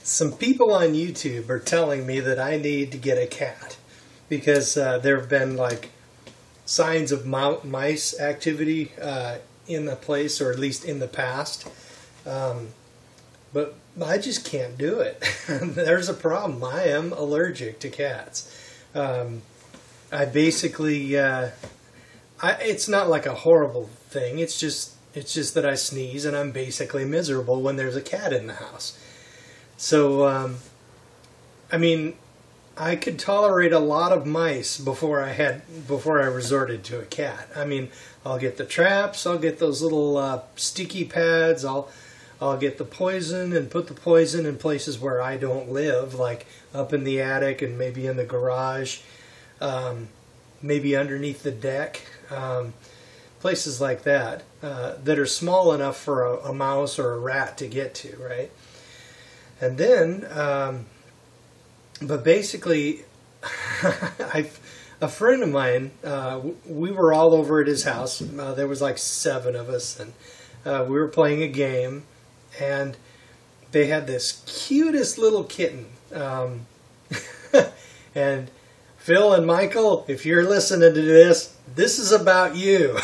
Some people on YouTube are telling me that I need to get a cat because there have been like signs of mice activity in the place, or at least in the past. But I just can't do it. There's a problem. I am allergic to cats. I basically, it's not like a horrible thing. It's just that I sneeze and I'm basically miserable when there's a cat in the house. So, I mean, I could tolerate a lot of mice before I resorted to a cat. I mean, I'll get the traps, I'll get those little sticky pads, I'll get the poison and put the poison in places where I don't live, like up in the attic and maybe in the garage, maybe underneath the deck, places like that that are small enough for a mouse or a rat to get to, right? And then, but basically, a friend of mine, we were all over at his house. There was like 7 of us, and we were playing a game, and they had this cutest little kitten. And Phil and Michael, if you're listening to this, this is about you.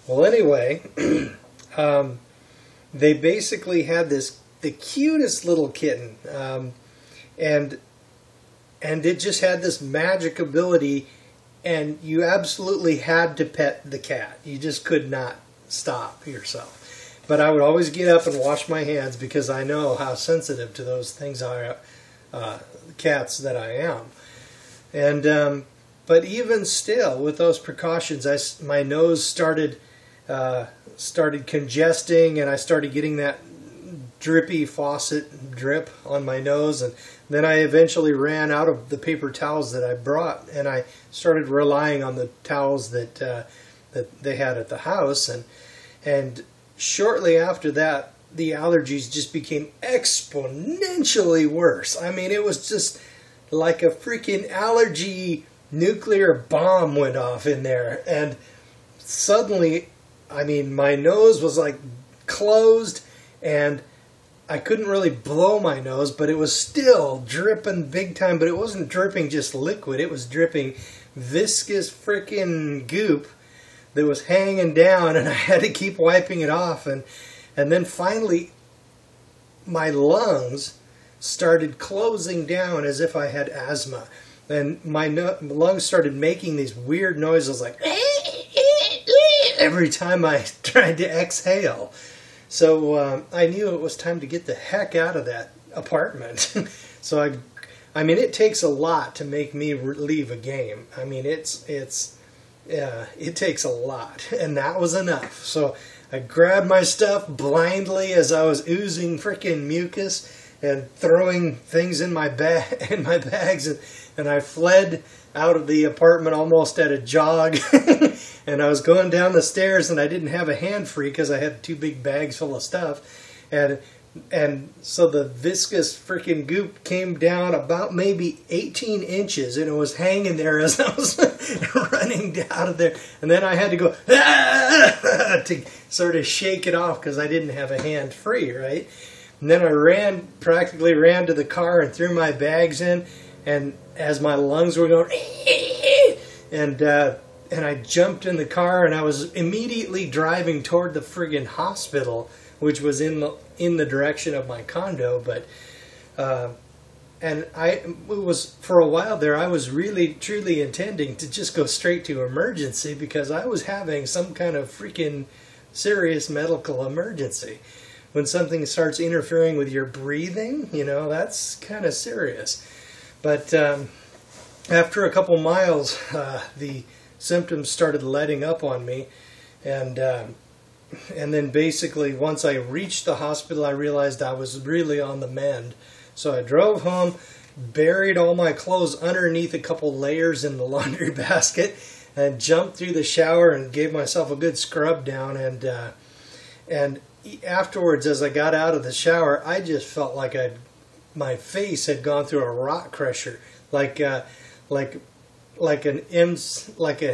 Well, anyway, they basically had the cutest little kitten, and it just had this magic ability, and you absolutely had to pet the cat. You just could not stop yourself. But I would always get up and wash my hands because I know how sensitive to those things are, cats that I am. And but even still, with those precautions, my nose started congesting, and I started getting that drippy faucet drip on my nose, and then I eventually ran out of the paper towels that I brought, and I started relying on the towels that they had at the house, and shortly after that, the allergies just became exponentially worse. I mean, it was just like a freaking allergy nuclear bomb went off in there, and suddenly, I mean, my nose was like closed, and I couldn't really blow my nose, but it was still dripping big time. But it wasn't dripping just liquid, it was dripping viscous freaking goop that was hanging down, and I had to keep wiping it off. And then finally my lungs started closing down as if I had asthma, and my lungs started making these weird noises like every time I tried to exhale. So I knew it was time to get the heck out of that apartment. So I mean, it takes a lot to make me leave a game. I mean, it takes a lot, and that was enough. So I grabbed my stuff blindly as I was oozing freaking mucus and throwing things in my bags, and I fled out of the apartment almost at a jog. And I was going down the stairs, and I didn't have a hand free because I had 2 big bags full of stuff, and so the viscous freaking goop came down about maybe 18 inches, and it was hanging there as I was running out of there. And then I had to go to sort of shake it off because I didn't have a hand free, right? And then I practically ran to the car and threw my bags in, and as my lungs were going, and I jumped in the car, and I was immediately driving toward the friggin' hospital, which was in the direction of my condo. But and it was, for a while there, I was really truly intending to just go straight to emergency because I was having some kind of freaking serious medical emergency. When something starts interfering with your breathing, you know, that's kind of serious. But after a couple miles, the symptoms started letting up on me, and then basically once I reached the hospital, I realized I was really on the mend. So I drove home, buried all my clothes underneath a couple layers in the laundry basket, and jumped through the shower and gave myself a good scrub down. And afterwards, as I got out of the shower, I just felt like my face had gone through a rock crusher, like a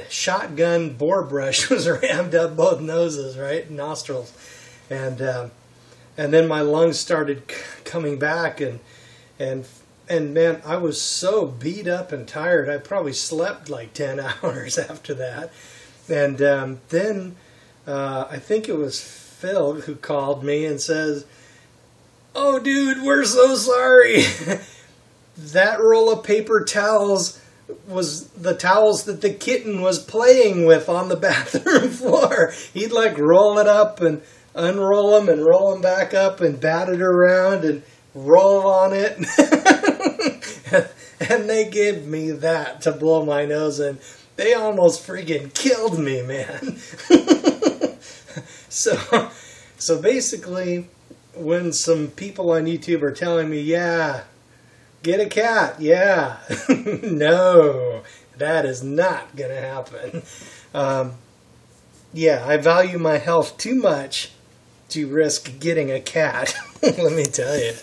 shotgun bore brush was rammed up both noses, right, nostrils, and and then my lungs started coming back, and man, I was so beat up and tired. I probably slept like 10 hours after that. And then I think it was Phil who called me and says, "Oh, dude, we're so sorry." That roll of paper towels was the towels that the kitten was playing with on the bathroom floor. He'd like roll it up and unroll them and roll them back up and bat it around and roll on it. And they gave me that to blow my nose, and they almost freaking killed me, man. So basically, when some people on YouTube are telling me, yeah, get a cat, yeah, no, that is not going to happen. Yeah, I value my health too much to risk getting a cat, let me tell you.